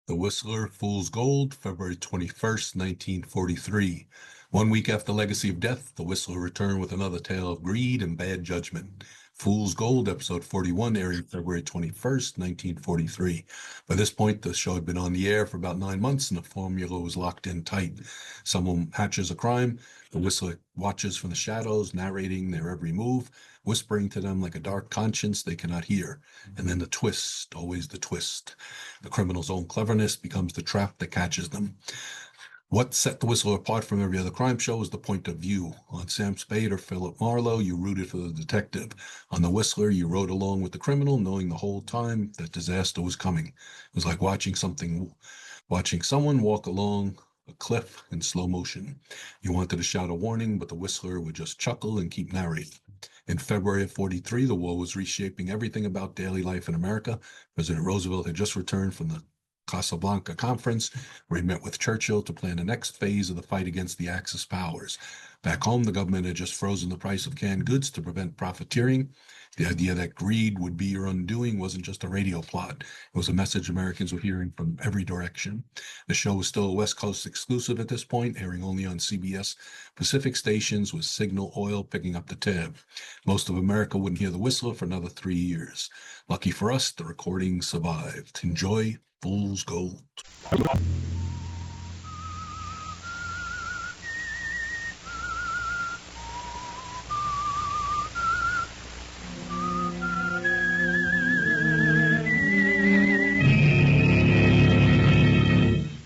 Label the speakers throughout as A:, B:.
A: The Whistler, Fool's Gold, February 21st, 1943. 1 week after Legacy of Death, The Whistler returned with another tale of greed and bad judgment. Fool's Gold, episode 41, airing February 21st, 1943. By this point, the show had been on the air for about 9 months, and the formula was locked in tight. Someone hatches a crime. The Whistler watches from the shadows, narrating their every move, whispering to them like a dark conscience they cannot hear. And then the twist, always the twist. The criminal's own cleverness becomes the trap that catches them. What set The Whistler apart from every other crime show was the point of view. On Sam Spade or Philip Marlowe, you rooted for the detective. On The Whistler, you rode along with the criminal, knowing the whole time that disaster was coming. It was like watching someone walk along a cliff in slow motion. You wanted to shout a warning, but the Whistler would just chuckle and keep narrating. In February of 43, the war was reshaping everything about daily life in America. President Roosevelt had just returned from the Casablanca Conference, where he met with Churchill to plan the next phase of the fight against the Axis powers. Back home, the government had just frozen the price of canned goods to prevent profiteering. The idea that greed would be your undoing wasn't just a radio plot. It was a message Americans were hearing from every direction. The show was still a West Coast exclusive at this point, airing only on CBS Pacific stations, with Signal Oil picking up the tab. Most of America wouldn't hear The Whistler for another 3 years. Lucky for us, the recording survived. Enjoy Fool's Gold.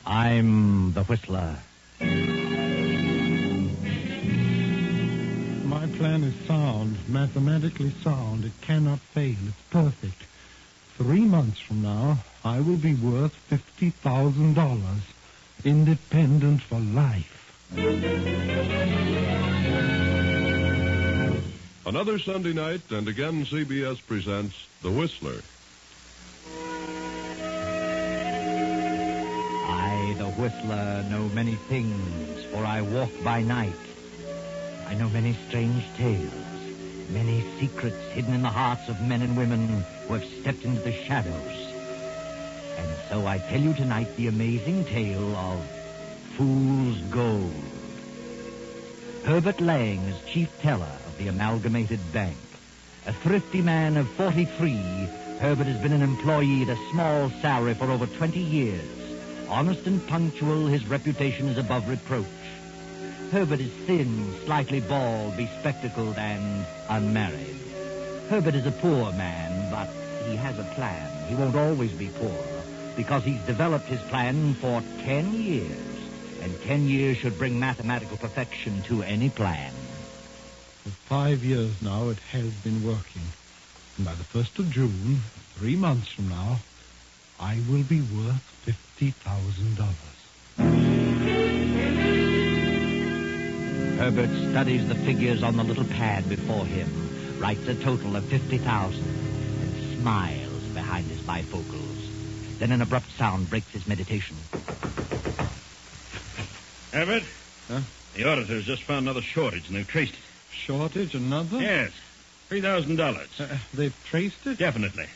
B: I'm the Whistler.
C: My plan is sound, mathematically sound. It cannot fail. It's perfect. 3 months from now, I will be worth $50,000. Independent for life.
D: Another Sunday night, and again CBS presents The Whistler.
B: I, the Whistler, know many things, for I walk by night. I know many strange tales, many secrets hidden in the hearts of men and women who have stepped into the shadows. And so I tell you tonight the amazing tale of Fool's Gold. Herbert Lang is chief teller of the Amalgamated Bank. A thrifty man of 43, Herbert has been an employee at a small salary for over 20 years. Honest and punctual, his reputation is above reproach. Herbert is thin, slightly bald, bespectacled, and unmarried. Herbert is a poor man, but he has a plan. He won't always be poor, because he's developed his plan for 10 years. And 10 years should bring mathematical perfection to any plan.
C: For 5 years now, it has been working. And by the 1st of June, 3 months from now, I will be worth $50,000.
B: Herbert studies the figures on the little pad before him, writes a total of 50,000, and smiles behind his bifocals. Then an abrupt sound breaks his meditation.
E: Herbert?
C: Huh?
E: The auditors just found another shortage, and they've traced it.
C: Shortage, another?
E: Yes. $3,000.
C: They've traced it?
E: Definitely.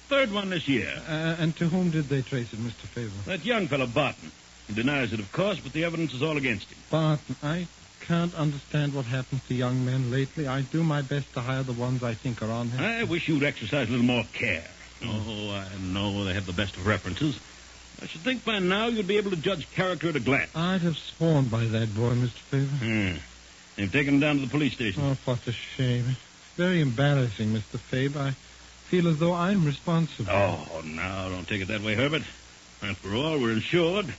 E: Third one this year.
C: And to whom did they trace it, Mr. Faber?
E: That young fellow, Barton. He denies it, of course, but the evidence is all against him.
C: Barton, I can't understand what happens to young men lately. I do my best to hire the ones I think are on him.
E: I wish you'd exercise a little more care. Oh, I know they have the best of references. I should think by now you'd be able to judge character at a glance.
C: I'd have sworn by that boy, Mr. Faber.
E: They've taken him down to the police station.
C: Oh, what a shame. It's very embarrassing, Mr. Faber. I feel as though I'm responsible.
E: Oh, now, don't take it that way, Herbert. After all, we're insured.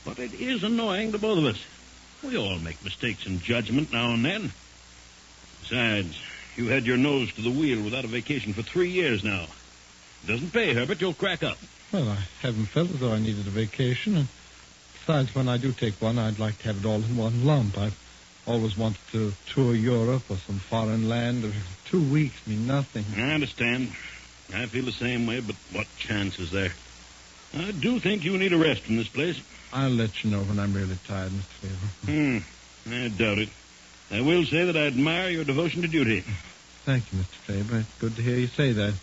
E: But it is annoying to both of us. We all make mistakes in judgment now and then. Besides, you had your nose to the wheel without a vacation for 3 years now. It doesn't pay, Herbert. You'll crack up.
C: Well, I haven't felt as though I needed a vacation. And besides, when I do take one, I'd like to have it all in one lump. I've always wanted to tour Europe or some foreign land. 2 weeks mean nothing.
E: I understand. I feel the same way, but what chance is there? I do think you need a rest from this place.
C: I'll let you know when I'm really tired, Mr. Faber.
E: I doubt it. I will say that I admire your devotion to duty.
C: Thank you, Mr. Faber. It's good to hear you say that.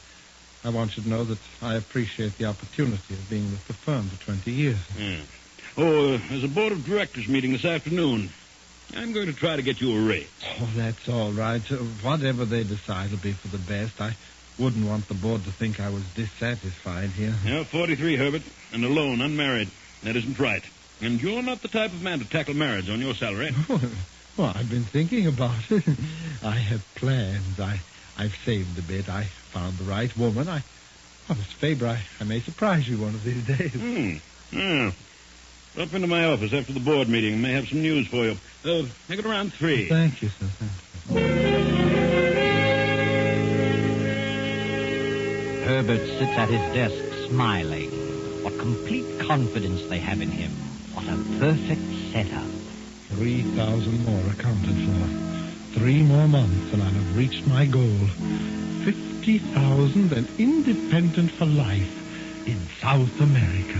C: I want you to know that I appreciate the opportunity of being with the firm for 20 years.
E: Yeah. Oh, there's a board of directors meeting this afternoon. I'm going to try to get you a raise.
C: Oh, that's all right. Whatever they decide will be for the best. I wouldn't want the board to think I was dissatisfied here.
E: Yeah, 43, Herbert, and alone, unmarried. That isn't right. And you're not the type of man to tackle marriage on your salary.
C: Well, I've been thinking about it. I have plans. I've saved a bit. I found the right woman. Mr. Faber, I may surprise you one of these days.
E: Yeah. Drop into my office after the board meeting. I may have some news for you. Make it around 3.
C: Thank you, sir. Thank you.
B: Herbert sits at his desk smiling. What complete confidence they have in him. What a perfect setup.
C: 3,000 more accounted for. 3 more months and I'll have reached my goal. 50,000 and independent for life in South America.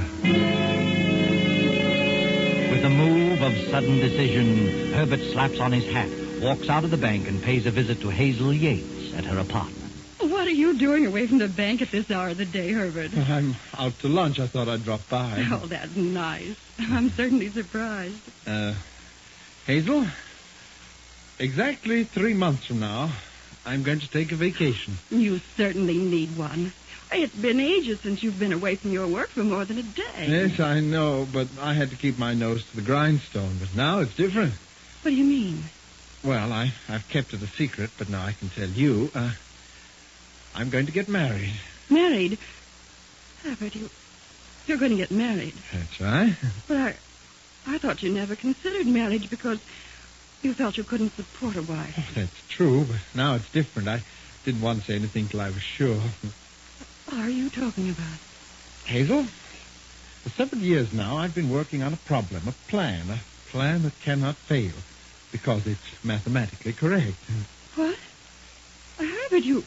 B: With a move of sudden decision, Herbert slaps on his hat, walks out of the bank, and pays a visit to Hazel Yates at her apartment.
F: What are you doing away from the bank at this hour of the day, Herbert?
C: I'm out to lunch. I thought I'd drop by.
F: Oh, that's nice. I'm certainly surprised.
C: Hazel, exactly 3 months from now, I'm going to take a vacation.
F: You certainly need one. It's been ages since you've been away from your work for more than a day.
C: Yes, I know, but I had to keep my nose to the grindstone. But now it's different.
F: What do you mean?
C: Well, I've kept it a secret, but now I can tell you. I'm going to get married.
F: Married? Herbert, you're going to get married.
C: That's right.
F: But I thought you never considered marriage because you felt you couldn't support a wife.
C: Oh, that's true, but now it's different. I didn't want to say anything till I was sure.
F: What are you talking about?
C: Hazel, for 7 years now, I've been working on a problem, a plan that cannot fail, because it's mathematically correct.
F: What? Herbert, you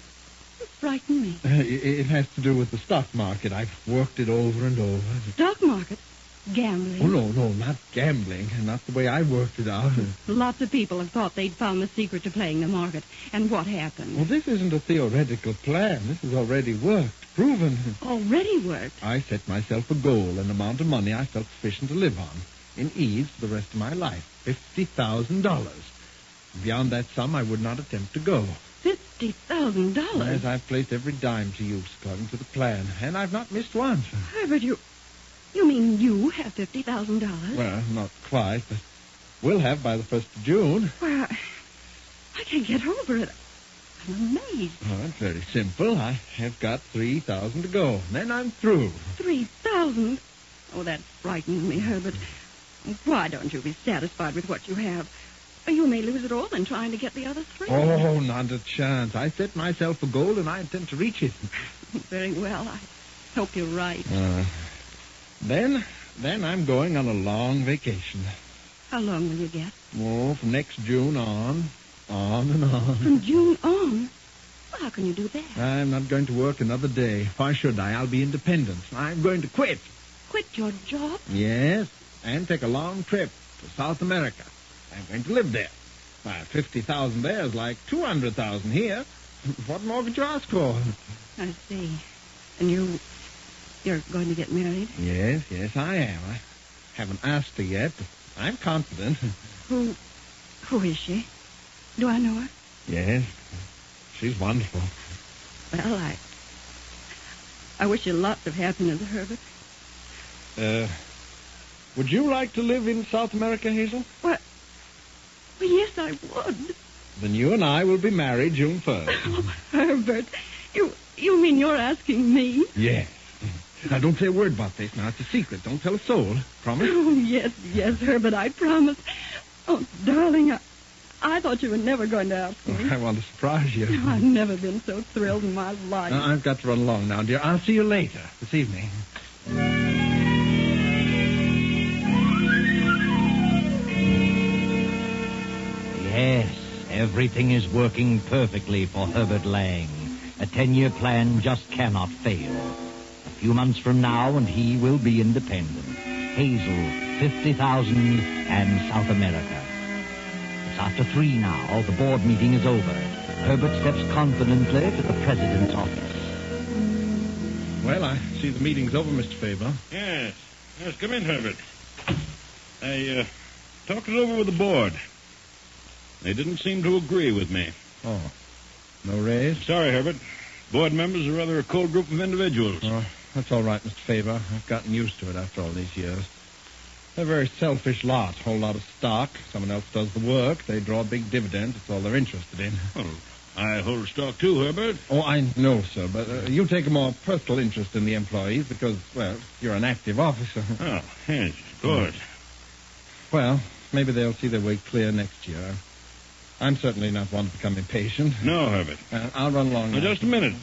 F: frighten me.
C: It has to do with the stock market. I've worked it over and over.
F: Stock market? Gambling?
C: Oh, no, not gambling. Not the way I worked it out.
F: Lots of people have thought they'd found the secret to playing the market. And what happened?
C: Well, this isn't a theoretical plan. This has already worked, proven.
F: Already worked?
C: I set myself a goal, an amount of money I felt sufficient to live on, in ease for the rest of my life, $50,000. Beyond that sum, I would not attempt to go.
F: $50,000?
C: As I've placed every dime to use according to the plan, and I've not missed one.
F: Herbert, you mean you have $50,000?
C: Well, not quite, but we'll have by the 1st of June.
F: Well, I can't get over it. I'm amazed.
C: Oh, it's very simple. I have got 3,000 to go. Then I'm through.
F: 3,000? Oh, that frightens me, Herbert. Why don't you be satisfied with what you have? You may lose it all in trying to get the other 3.
C: Oh, not a chance. I set myself a goal, and I intend to reach it.
F: Very well. I hope you're right.
C: Then I'm going on a long vacation.
F: How long will you get?
C: Oh, from next June on and on.
F: From June on? Well, how can you do that?
C: I'm not going to work another day. Why should I? I'll be independent. I'm going to quit.
F: Quit your job?
C: Yes, and take a long trip to South America. I'm going to live there. Why, 50,000 there is like 200,000 here. What more could you ask for?
F: I see. And you're going to get married?
C: Yes, I am. I haven't asked her yet, but I'm confident.
F: Who is she? Do I know her?
C: Yes, she's wonderful.
F: Well, I wish you lots of happiness, Herbert.
C: Would you like to live in South America, Hazel?
F: What? Well, yes, I would.
C: Then you and I will be married June 1st.
F: Oh, Herbert, you mean you're asking me?
C: Yes. Now, don't say a word about this. Now, it's a secret. Don't tell a soul. Promise?
F: Oh, yes, Herbert, I promise. Oh, darling, I thought you were never going to ask me.
C: I want to surprise you.
F: I've never been so thrilled in my life.
C: I've got to run along now, dear. I'll see you later this evening.
B: Yes, everything is working perfectly for Herbert Lang. A 10-year plan just cannot fail. A few months from now, and he will be independent. Hazel, 50,000, and South America. It's after 3 now. The board meeting is over. Herbert steps confidently to the president's office.
C: Well, I see the meeting's over, Mr. Faber.
E: Yes. Yes, come in, Herbert. I talked it over with the board. They didn't seem to agree with me.
C: Oh. No raise?
E: Sorry, Herbert. Board members are rather a cold group of individuals.
C: Oh, that's all right, Mr. Faber. I've gotten used to it after all these years. They're a very selfish lot. Whole lot of stock. Someone else does the work. They draw big dividends. It's all they're interested in.
E: Well, I hold stock too, Herbert.
C: Oh, I know, sir, but you take a more personal interest in the employees because, well, you're an active officer.
E: Oh, yes, of course.
C: Well, maybe they'll see their way clear next year. I'm certainly not one to become impatient.
E: No, Herbert.
C: I'll run along
E: Now,
C: now.
E: just a minute.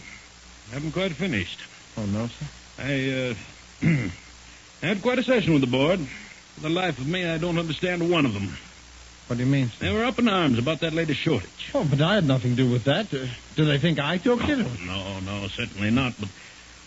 E: I haven't quite finished.
C: Oh, no, sir?
E: I had quite a session with the board. For the life of me, I don't understand one of them.
C: What do you mean, sir?
E: They were up in arms about that latest shortage.
C: Oh, but I had nothing to do with that. Do they think I took it?
E: No, certainly not. But,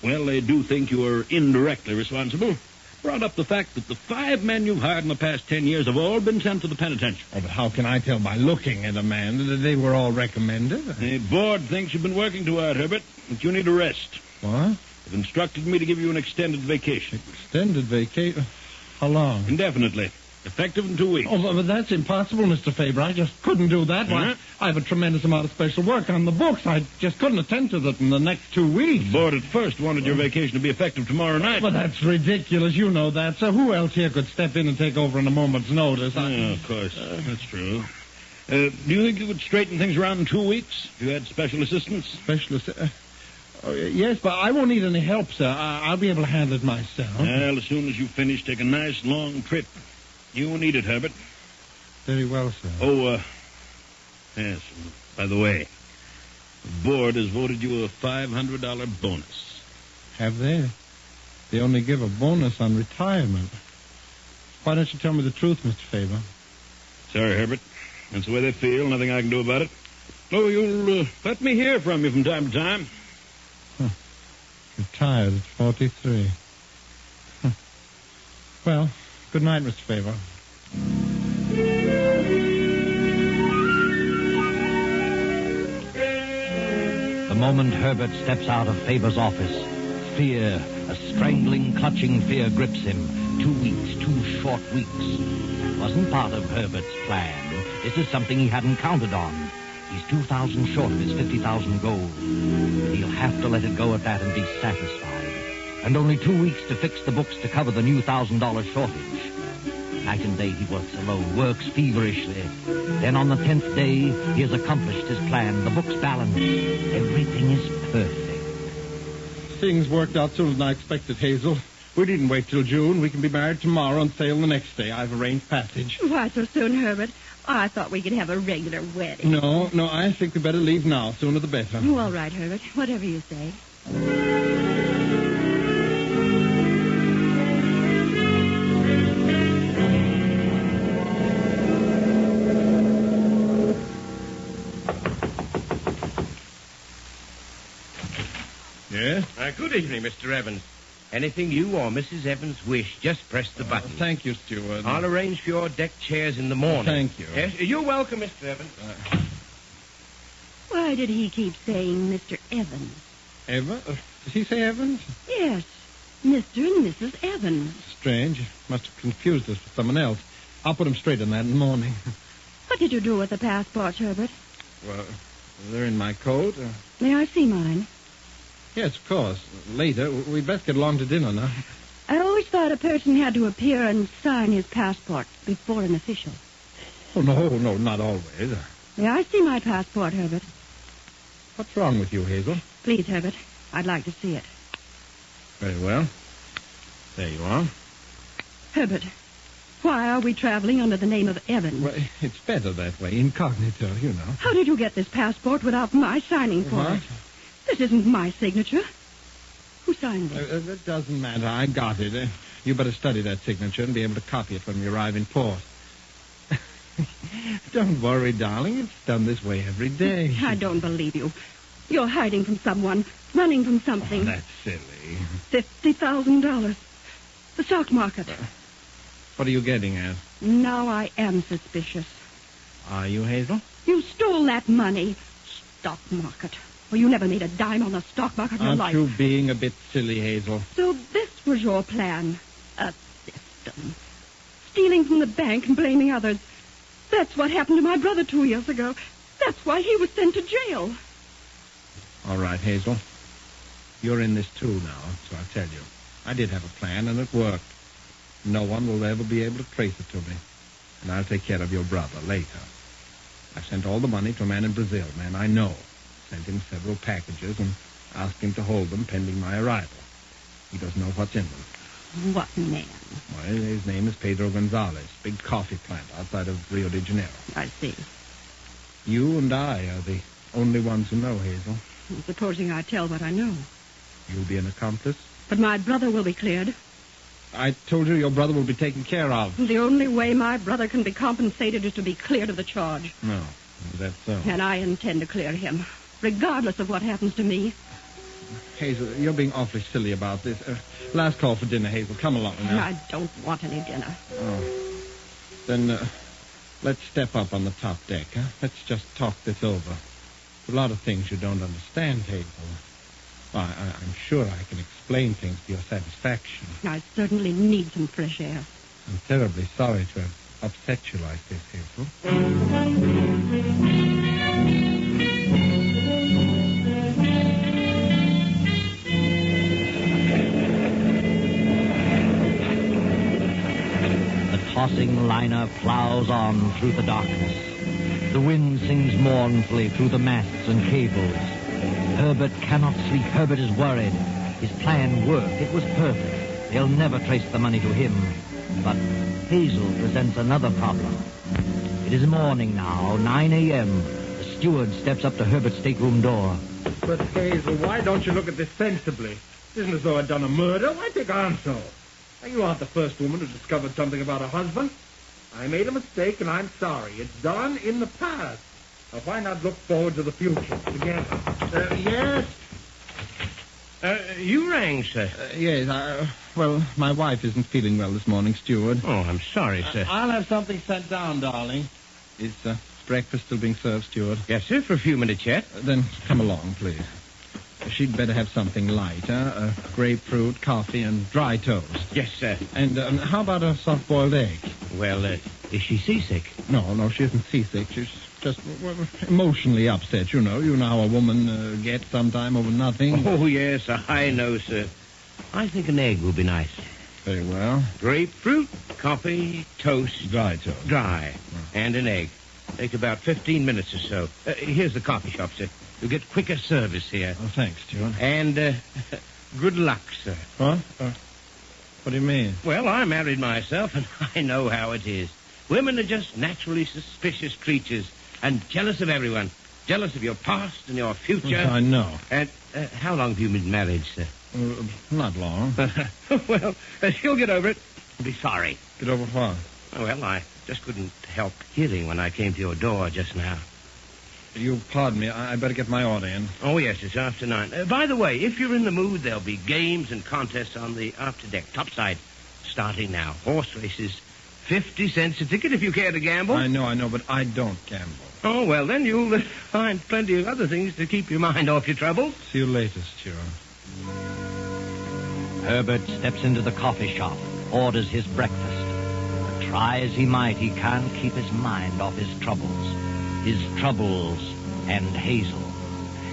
E: well, they do think you are indirectly responsible. Brought up the fact that the 5 men you've hired in the past 10 years have all been sent to the penitentiary.
C: Oh, but how can I tell by looking at a man that they were all recommended?
E: The board thinks you've been working too hard, Herbert, but you need a rest.
C: What?
E: They've instructed me to give you an extended vacation.
C: Extended vacation? How long?
E: Indefinitely. Effective in 2 weeks.
C: Oh, but that's impossible, Mr. Faber. I just couldn't do that. Why, I have a tremendous amount of special work on the books. I just couldn't attend to that in the next 2 weeks.
E: The board at first wanted your vacation to be effective tomorrow night.
C: Well, that's ridiculous. You know that. So who else here could step in and take over on a moment's notice?
E: Yeah, of course. That's true. Do you think you would straighten things around in 2 weeks if you had special assistance?
C: Specialist? Yes, but I won't need any help, sir. I'll be able to handle it myself.
E: Well, as soon as you finish, take a nice long trip. You will need it, Herbert.
C: Very well, sir.
E: Oh, yes. By the way, the board has voted you a $500 bonus.
C: Have they? They only give a bonus on retirement. Why don't you tell me the truth, Mr. Faber?
E: Sorry, Herbert. That's the way they feel. Nothing I can do about it. Oh, you'll let me hear from you from time to time.
C: Retired at 43. Well, good night, Mr. Faber.
B: The moment Herbert steps out of Faber's office, fear, a strangling, clutching fear grips him. 2 weeks, 2 short weeks. It wasn't part of Herbert's plan. This is something he hadn't counted on. He's 2,000 short of his 50,000 goal. He'll have to let it go at that and be satisfied. And only 2 weeks to fix the books to cover the new $1,000 shortage. Night and day he works alone, works feverishly. Then on the 10th day, he has accomplished his plan. The book's balanced. Everything is perfect.
C: Things worked out sooner than I expected, Hazel. We needn't wait till June. We can be married tomorrow and sail the next day. I've arranged passage.
F: Why so soon, Herbert? I thought we could have a regular wedding.
C: No, I think we better leave now. Sooner the better.
F: Oh, all right, Herbert. Whatever you say.
E: Yes?
G: Good evening, Mr. Evans. Anything you or Mrs. Evans wish, just press the button.
C: Thank you, Steward.
G: I'll arrange for your deck chairs in the morning.
C: Thank you.
G: Yes, you're welcome, Mr. Evans.
F: Why did he keep saying Mr. Evans?
C: Evans? Did he say Evans?
F: Yes, Mr. and Mrs. Evans.
C: Strange. Must have confused us with someone else. I'll put him straight on that in the morning.
F: What did you do with the passports, Herbert?
C: Well, they're in my coat.
F: May I see mine?
C: Yes, of course. Later. We'd best get along to dinner now.
F: I always thought a person had to appear and sign his passport before an official.
C: Oh, no, not always.
F: May I see my passport, Herbert?
C: What's wrong with you, Hazel?
F: Please, Herbert. I'd like to see it.
C: Very well. There you are.
F: Herbert, why are we traveling under the name of Evans?
C: Well, it's better that way, incognito, you know.
F: How did you get this passport without my signing for
C: What?
F: it? This isn't my signature. Who signed it?
C: That doesn't matter. I got it. You better study that signature and be able to copy it when we arrive in port. Don't worry, darling. It's done this way every day.
F: I don't believe you. You're hiding from someone, running from something.
C: Oh, that's silly.
F: $50,000. The stock market.
C: What are you getting at?
F: Now I am suspicious.
C: Are you, Hazel?
F: You stole that money. Stock market. Well, you never made a dime on the stock market in your life.
C: Aren't you being a bit silly, Hazel?
F: So this was your plan. A system. Stealing from the bank and blaming others. That's what happened to my brother 2 years ago. That's why he was sent to jail.
C: All right, Hazel. You're in this too now, so I'll tell you. I did have a plan, and it worked. No one will ever be able to trace it to me. And I'll take care of your brother later. I sent all the money to a man in Brazil, man I know. Sent him several packages and asked him to hold them pending my arrival. He doesn't know what's in them.
F: What man?
C: Well, his name is Pedro Gonzalez, big coffee plant outside of Rio de Janeiro.
F: I see.
C: You and I are the only ones who know, Hazel.
F: Supposing I tell what I know.
C: You'll be an accomplice?
F: But my brother will be cleared.
C: I told you your brother will be taken care of.
F: The only way my brother can be compensated is to be cleared of the charge.
C: No, that's so.
F: And I intend to clear him, regardless of what happens to me.
C: Hazel, you're being awfully silly about this. Last call for dinner, Hazel. Come along now.
F: I don't want any dinner.
C: Oh. Then let's step up on the top deck, huh? Let's just talk this over. There's a lot of things you don't understand, Hazel. Well, I'm sure I can explain things to your satisfaction.
F: I certainly need some fresh air.
C: I'm terribly sorry to have upset you like this, Hazel.
B: The tossing liner plows on through the darkness. The wind sings mournfully through the masts and cables. Herbert cannot sleep. Herbert is worried. His plan worked. It was perfect. They'll never trace the money to him. But Hazel presents another problem. It is morning now, 9 a.m. The steward steps up to Herbert's stateroom door.
C: But, Hazel, why don't you look at this sensibly? It isn't as though I'd done a murder. Why take on so? Now, you aren't the first woman who discovered something about her husband. I made a mistake, and I'm sorry. It's done in the past. Now, why not look forward to the future together? Yes?
G: You rang, sir.
C: Yes, well, my wife isn't feeling well this morning, steward.
G: Oh, I'm sorry, sir.
C: I'll have something sent down, darling. Is breakfast still being served, steward?
G: Yes, sir, for a few minutes yet.
C: Then come along, please. She'd better have something light, huh? Grapefruit, coffee, and dry toast.
G: Yes, sir.
C: And how about a soft-boiled egg?
G: Well, is she seasick?
C: No, she isn't seasick. She's just emotionally upset, you know. You know how a woman gets sometime over nothing.
G: Oh, yes, I know, sir. I think an egg will be nice.
C: Very well.
G: Grapefruit, coffee, toast.
C: Dry toast.
G: Dry. And an egg. Take about 15 minutes or so. Here's the coffee shop, sir. You'll get quicker service here.
C: Oh, thanks, steward.
G: And good luck, sir.
C: What? What do you mean?
G: Well, I married myself, and I know how it is. Women are just naturally suspicious creatures and jealous of everyone. Jealous of your past and your future.
C: Yes, I know.
G: And how long have you been married, sir?
C: Not long.
G: Well, she'll get over it. Be sorry.
C: Get over what?
G: Well, I just couldn't help hearing when I came to your door just now.
C: You pardon me. I better get my order in.
G: Oh, yes, it's after 9. By the way, if you're in the mood, there'll be games and contests on the after deck topside starting now. Horse races. 50 cents a ticket if you care to gamble.
C: I know, but I don't gamble.
G: Oh, well, then you'll find plenty of other things to keep your mind off your troubles.
C: See you later, steward.
B: Herbert steps into the coffee shop, orders his breakfast. But try as he might, he can't keep his mind off his troubles. His troubles and Hazel.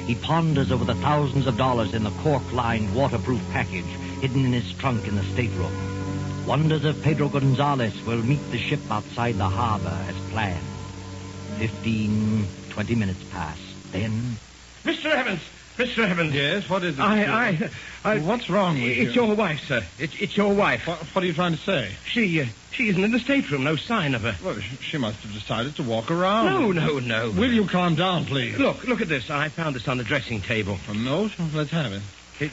B: He ponders over the thousands of dollars in the cork-lined waterproof package hidden in his trunk in the stateroom. Wonders if Pedro Gonzalez will meet the ship outside the harbor as planned. 15, 20 minutes pass. Then...
G: Mr. Evans! Mr. Evans!
C: Yes, what is it? What's wrong with you?
G: It's your wife, sir. It's your wife.
C: What are you trying to say?
G: She isn't in the stateroom. No sign of her.
C: Well, she must have decided to walk around.
G: No.
C: Will you calm down, please?
G: Look at this. I found this on the dressing table.
C: A note? Let's have it.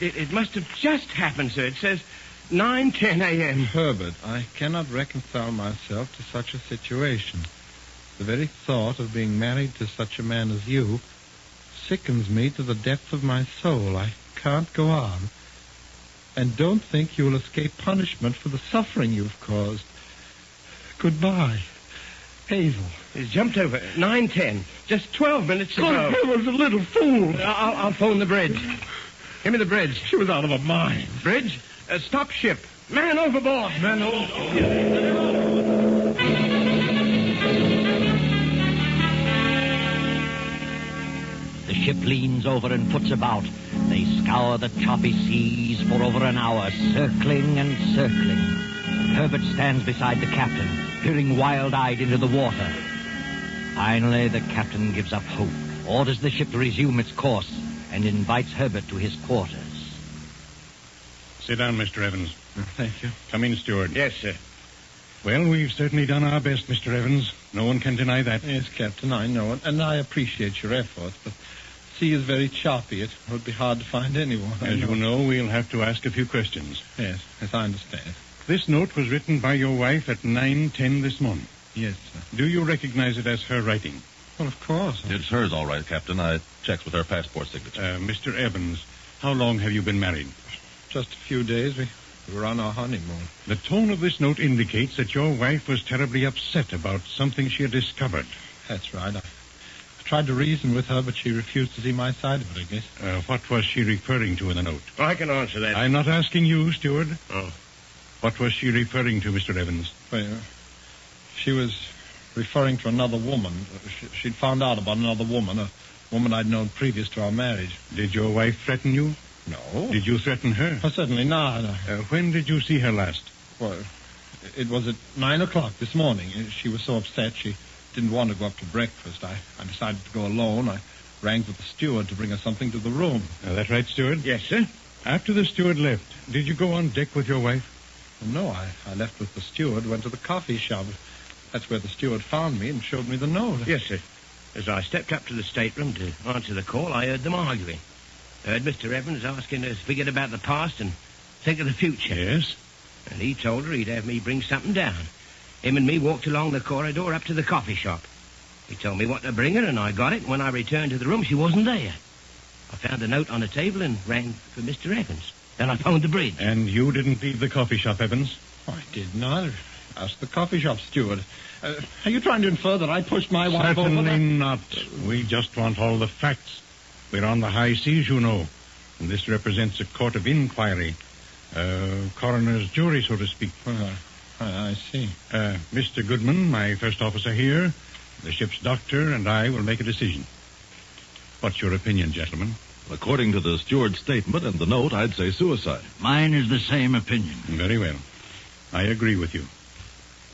G: It must have just happened, sir. It says 9:10 a.m.
C: Herbert, I cannot reconcile myself to such a situation. The very thought of being married to such a man as you sickens me to the depth of my soul. I can't go on. And don't think you'll escape punishment for the suffering you've caused. Goodbye, Hazel.
G: He's jumped over. 9:10. Just 12 minutes ago.
C: I was a little fool.
G: I'll phone the bridge. Give me the bridge.
C: She was out of her mind.
G: Bridge, stop ship. Man overboard.
C: Man overboard.
B: The ship leans over and puts about. They scour the choppy seas for over an hour, circling and circling. Herbert stands beside the captain, peering wild-eyed into the water. Finally, the captain gives up hope, orders the ship to resume its course, and invites Herbert to his quarters.
E: Sit down, Mr. Evans.
C: Thank you.
E: Come in, steward.
G: Yes, sir.
E: Well, we've certainly done our best, Mr. Evans. No one can deny that.
C: Yes, Captain, I know it, and I appreciate your efforts, but the sea is very choppy. It would be hard to find anyone.
E: As you know, we'll have to ask a few questions.
C: Yes, I understand.
E: This note was written by your wife at 9:10 this morning.
C: Yes, sir.
E: Do you recognize it as her writing?
C: Well, of course.
H: It's hers, all right, Captain. I checked with her passport signature.
E: Mr. Evans, how long have you been married?
C: Just a few days. We were on our honeymoon.
E: The tone of this note indicates that your wife was terribly upset about something she had discovered.
C: That's right. I tried to reason with her, but she refused to see my side of it, I guess.
E: What was she referring to in the note?
G: I can answer that.
E: I'm not asking you, steward.
G: Oh.
E: What was she referring to, Mr. Evans?
C: Well, she was referring to another woman. She'd found out about another woman, a woman I'd known previous to our marriage.
E: Did your wife threaten you?
C: No.
E: Did you threaten her?
C: Oh, certainly not.
E: When did you see her last?
C: Well, it was at 9 o'clock this morning. She was so upset she didn't want to go up to breakfast. I decided to go alone. I rang for the steward to bring her something to the room.
E: That right, steward?
G: Yes, sir.
E: After the steward left, did you go on deck with your wife?
C: No, I left with the steward, went to the coffee shop. That's where the steward found me and showed me the note.
G: Yes, sir. As I stepped up to the stateroom to answer the call, I heard them arguing. Heard Mr. Evans asking her to forget about the past and think of the future.
E: Yes.
G: And he told her he'd have me bring something down. Him and me walked along the corridor up to the coffee shop. He told me what to bring her, and I got it. When I returned to the room, she wasn't there. I found a note on the table and rang for Mr. Evans. Then I phoned the bridge.
E: And you didn't leave the coffee shop, Evans?
C: I did not. Ask the coffee shop steward. Are you trying to infer that I pushed my wife over?
E: Certainly not. We just want all the facts. We're on the high seas, you know. And this represents a court of inquiry. Coroner's jury, so to speak.
C: I see.
E: Mr. Goodman, my first officer here, the ship's doctor, and I will make a decision. What's your opinion, gentlemen?
H: According to the steward's statement and the note, I'd say suicide.
B: Mine is the same opinion.
E: Very well. I agree with you.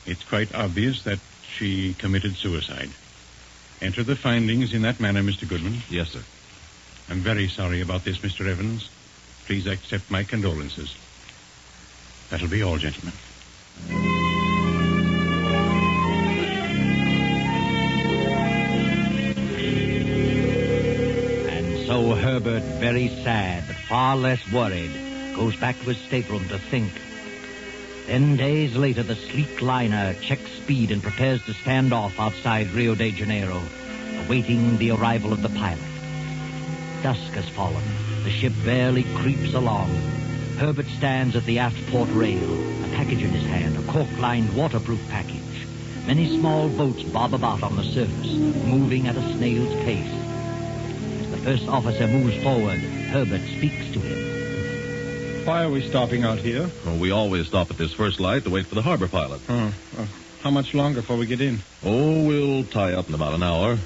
E: It's quite obvious that she committed suicide. Enter the findings in that manner, Mr. Goodman.
H: Yes, sir.
E: I'm very sorry about this, Mr. Evans. Please accept my condolences. That'll be all, gentlemen.
B: And so Herbert, very sad but far less worried, goes back to his stateroom to think. 10 days later, the sleek liner checks speed and prepares to stand off outside Rio de Janeiro, awaiting the arrival of the pilot. Dusk has fallen. The ship barely creeps along. Herbert stands at the aft port rail, a package in his hand, a cork-lined waterproof package. Many small boats bob about on the surface, moving at a snail's pace. As the first officer moves forward, Herbert speaks to him.
C: Why are we stopping out here?
H: Well, we always stop at this first light to wait for the harbor pilot.
C: How much longer before we get in?
H: Oh, we'll tie up in about an hour.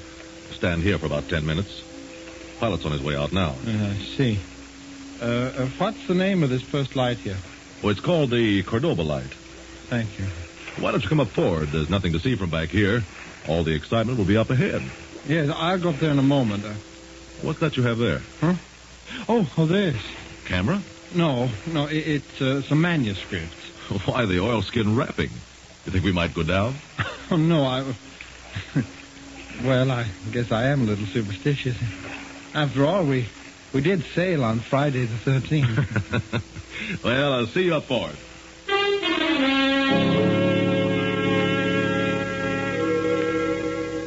H: Stand here for about 10 minutes. Pilot's on his way out now.
C: I see. What's the name of this first light here?
H: Oh, it's called the Cordoba light.
C: Thank you.
H: Why don't you come up forward? There's nothing to see from back here. All the excitement will be up ahead.
C: Yes, I'll go up there in a moment.
H: What's that you have there?
C: Huh? Oh, this.
H: Camera?
C: No, it's a manuscript.
H: Why the oilskin wrapping? You think we might go down?
C: Oh, no, Well, I guess I am a little superstitious. After all, we did sail on Friday the 13th.
H: Well, I'll see you up forward.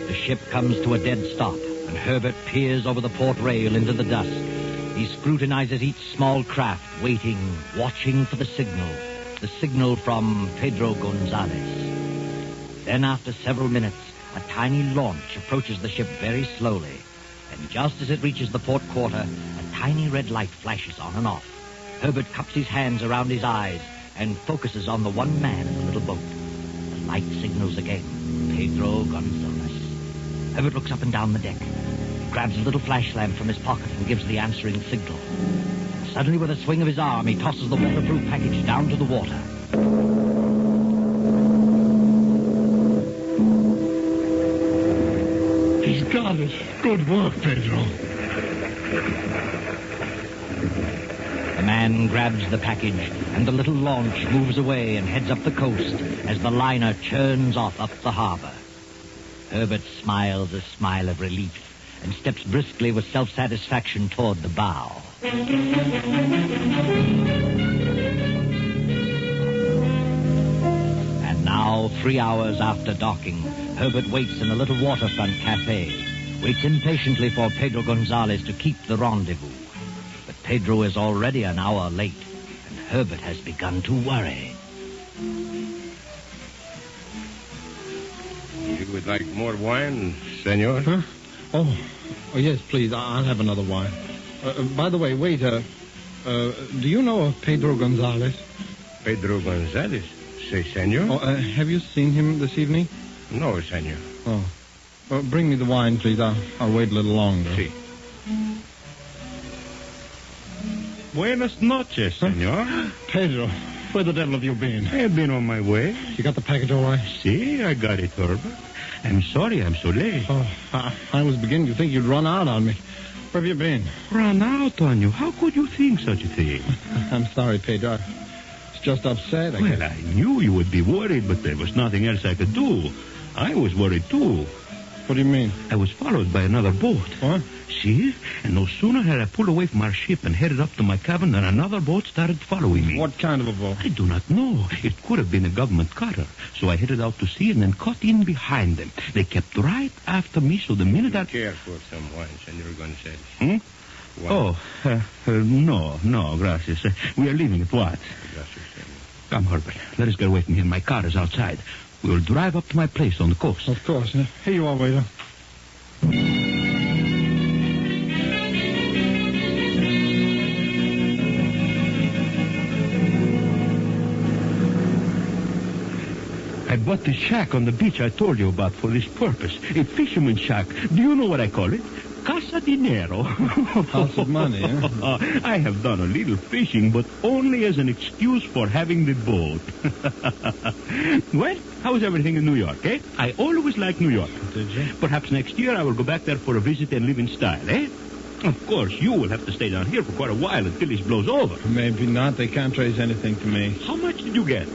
B: The ship comes to a dead stop, and Herbert peers over the port rail into the dusk. He scrutinizes each small craft, waiting, watching for the signal from Pedro Gonzalez. Then, after several minutes, a tiny launch approaches the ship very slowly. And just as it reaches the port quarter, a tiny red light flashes on and off. Herbert cups his hands around his eyes and focuses on the one man in the little boat. The light signals again, Pedro Gonzalez. Herbert looks up and down the deck, grabs a little flash lamp from his pocket and gives the answering signal. And suddenly, with a swing of his arm, he tosses the waterproof package down to the water.
C: He's got it. Good work, Pedro.
B: The man grabs the package, and the little launch moves away and heads up the coast as the liner churns off up the harbor. Herbert smiles a smile of relief and steps briskly with self-satisfaction toward the bow. And now, 3 hours after docking, Herbert waits in a little waterfront cafe, waits impatiently for Pedro Gonzalez to keep the rendezvous. But Pedro is already an hour late, and Herbert has begun to worry.
G: You would like more wine, senor?
C: Huh? Oh, yes, please. I'll have another wine. By the way, waiter, do you know of Pedro Gonzalez?
G: Pedro Gonzalez? Say, senor?
C: Oh, have you seen him this evening?
G: No, senor.
C: Oh. Bring me the wine, please. I'll wait a little longer.
G: Si. Buenas noches, senor.
C: Pedro, where the devil have you been?
G: I've been on my way.
C: You got the package all right?
G: See, I got it, Herbert. I'm sorry I'm so late.
C: Oh, I was beginning to think you'd run out on me. Where have you been?
G: Run out on you? How could you think such a thing?
C: I'm sorry, Pedro. I was just upset, I guess.
G: Well, I knew you would be worried, but there was nothing else I could do. I was worried, too.
C: What do you mean?
G: I was followed by another boat.
C: What?
G: See? And no sooner had I pulled away from our ship and headed up to my cabin than another boat started following me.
C: What kind of a boat?
G: I do not know. It could have been a government cutter. So I headed out to sea and then cut in behind them. They kept right after me, so the minute I...
I: Care for some wine, Senor Gonzalez.
G: Oh, no, gracias. We are leaving at once.
I: Gracias, senor.
G: Come, Herbert. Let us get away from here. My car is outside. We will drive up to my place on the coast.
C: Of course. Here you are, waiter.
G: I bought the shack on the beach I told you about for this purpose. A fisherman's shack. Do you know what I call it? Casa Dinero.
C: House of money, eh?
G: I have done a little fishing, but only as an excuse for having the boat. Well, how is everything in New York, eh? I always liked New York.
C: Did you?
G: Perhaps next year I will go back there for a visit and live in style, eh? Of course, you will have to stay down here for quite a while until this blows over.
C: Maybe not. They can't trace anything to me.
G: How much did you get?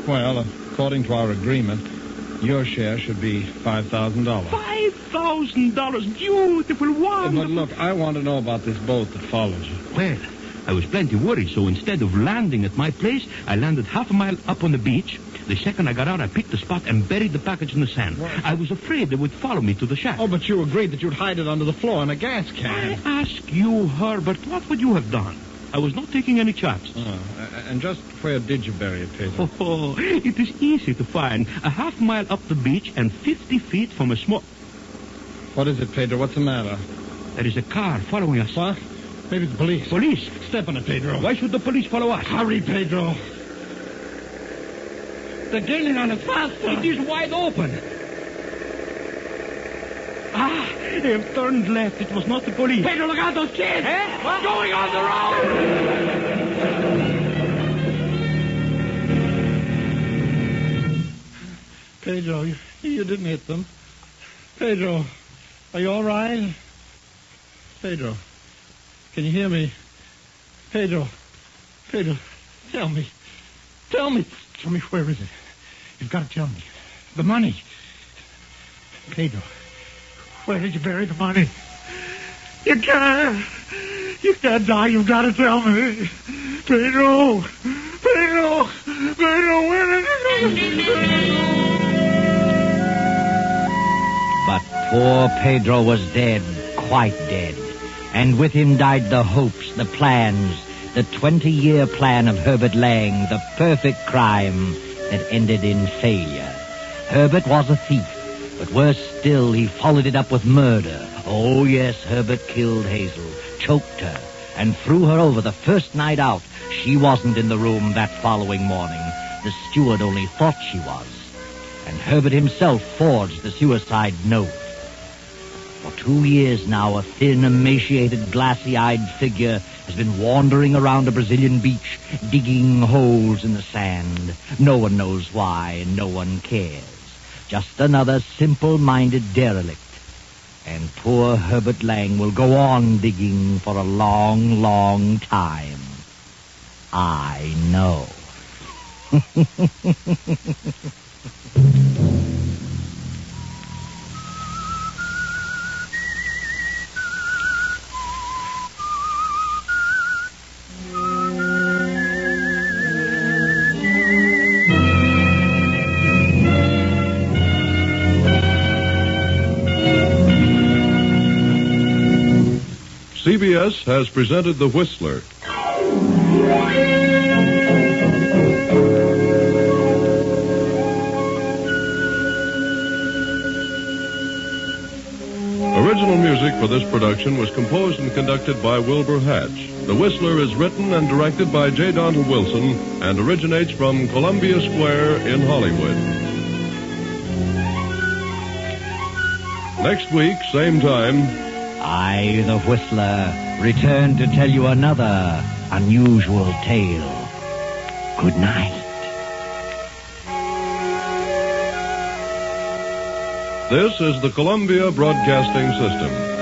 C: Well, according to our agreement, your share should be $5,000.
G: $5,000. Beautiful one.
C: But look, I want to know about this boat that follows you.
G: Well, I was plenty worried, so instead of landing at my place, I landed half a mile up on the beach. The second I got out, I picked the spot and buried the package in the sand.
C: What?
G: I was afraid they would follow me to the shack.
C: Oh, but you agreed that you'd hide it under the floor in a gas can.
G: I ask you, Herbert, what would you have done? I was not taking any chances.
C: Oh, and just where did you bury it, Pedro?
G: Oh, it is easy to find. A half mile up the beach and 50 feet from a small...
C: What is it, Pedro? What's the matter?
G: There is a car following us.
C: What? Maybe the police.
G: Police?
C: Step on it, Pedro.
G: Why should the police follow us?
C: Hurry, Pedro. They're gaining on us faster.
G: It is wide open. Ah, they have turned left. It was not the police.
C: Pedro, look out, those kids!
G: Eh?
C: What? Going on the road! Pedro, you didn't hit them. Pedro, are you all right? Pedro, can you hear me? Pedro, tell me, where is it? You've got to tell me. The money. Pedro, where did you bury the money? You can't die. You've got to tell me. Pedro, where did you go?
B: But poor Pedro was dead, quite dead. And with him died the hopes, the plans, the 20-year plan of Herbert Lang, the perfect crime that ended in failure. Herbert was a thief, But worse still, he followed it up with murder. Oh, yes, Herbert killed Hazel, choked her, and threw her over the first night out. She wasn't in the room that following morning. The steward only thought she was. And Herbert himself forged the suicide note. For 2 years now, a thin, emaciated, glassy-eyed figure has been wandering around a Brazilian beach, digging holes in the sand. No one knows why, and no one cares. Just another simple-minded derelict. And poor Herbert Lang will go on digging for a long, long time. I know.
D: CBS has presented The Whistler. Original music for this production was composed and conducted by Wilbur Hatch. The Whistler is written and directed by J. Donald Wilson and originates from Columbia Square in Hollywood. Next week, same time,
B: I, the Whistler, return to tell you another unusual tale. Good night.
D: this is the Columbia Broadcasting System.